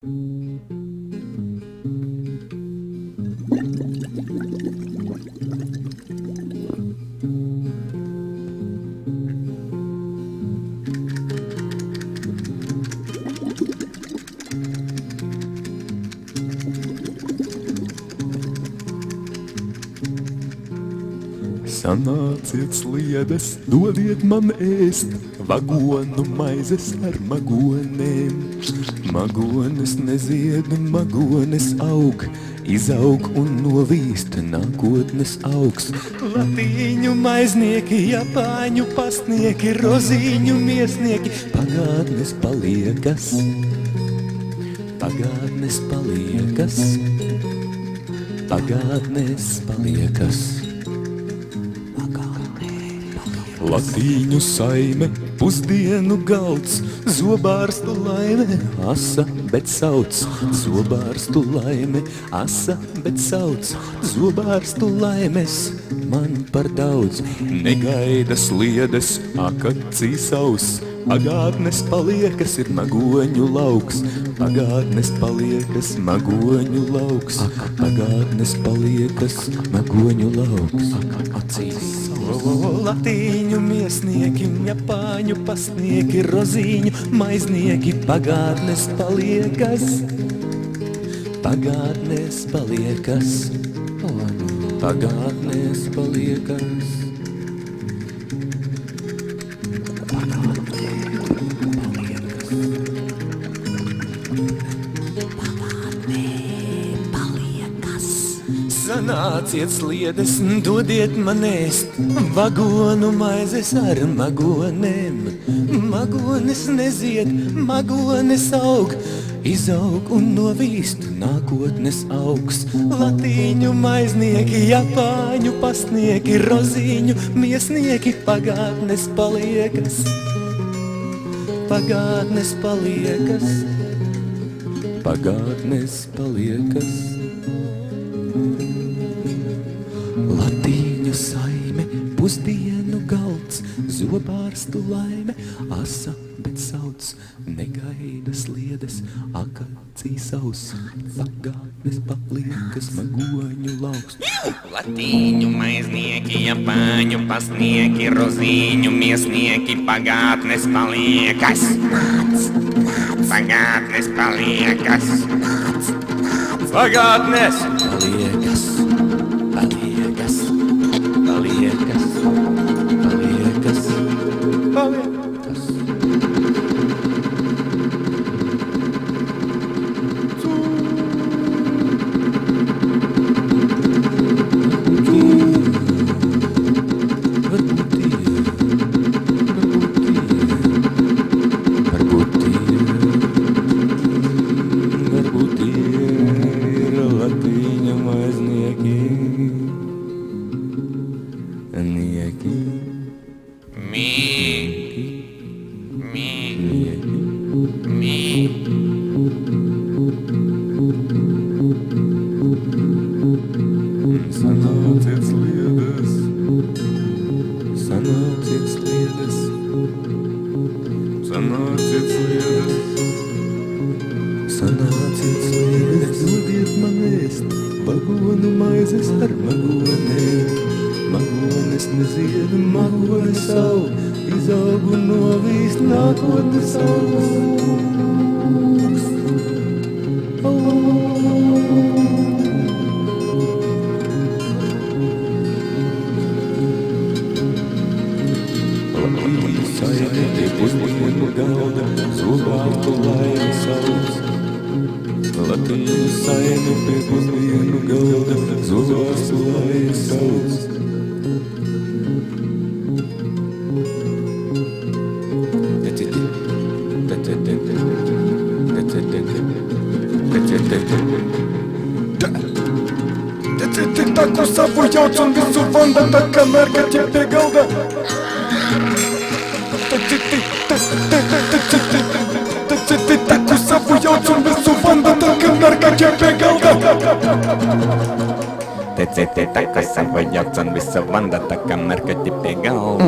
Sanāciet sliedes, dodiet man ēst vagonu maizes ar magonēm. Magones nezied, magones aug, izaug un novīst nākotnes augs. Latīņu maiznieki, japāņu pastnieki, rozīņu miesnieki, pagātnes paliekas. Pagātnes paliekas. Pagātnes paliekas. Latīņu saime, pusdienu galds, zobārstu laime, asa, bet sauc. Zobārstu laime, asa, bet sauc. Zobārstu laimes man par daudz. Negaida sliedes, akacī saus. Pagātnes paliekas ir magoņu lauks. Pagātnes paliekas magoņu lauks. Pagātnes paliekas magoņu lauks. Acīs. Latīņu miesnieki, japāņu pastnieki, rozīņu maiznieki, pagātnes paliekas. Pagātnes paliekas. Pagātnes paliekas. Sanāciet sliedes, dodiet man ēst vagonu maizes ar magonēm. Magones nezied, magones aug, izaug un novīst nākotnes augs. Latīņu maiznieki, japāņu pastnieki, rozīņu miesnieki, pagātnes paliekas. Pagātnes paliekas. Pagātnes paliekas. Latīņu saime, pusdienu galds, zobārstu laime, asa, bet sauc. Negaida sliedes, akacī saus. Pagātnes paliekas magoņu lauks. Latīņu maiznieki, japāņu pastnieki, rozīņu miesnieki, pagātnes paliekas. Pagātnes paliekas. Pagātnes paliekas. Paliekas. Paliekas. Paliekas. Paliekas. Sanāciet sliedes, sanāciet sliedes, sanāciet sliedes, sanāciet sliedes, dodiet man ēst vagonu maizes ar magonēm. Magones nezied, magones aug, izaug un novīst nākotnes augs. Saime, pusdienu galda, zobārstu laime sauc. Latīņu saime, pie pusdienu galda, zobārstu laime sauc. Taku savu jauc un visu fonda, tā kamēr, kad tie pie galda. Taku savu jauc un visu fonda, tā kamēr, kad tie pie galda. Taku savu jauc un visu fonda, tā kamēr, kad tie pie galda.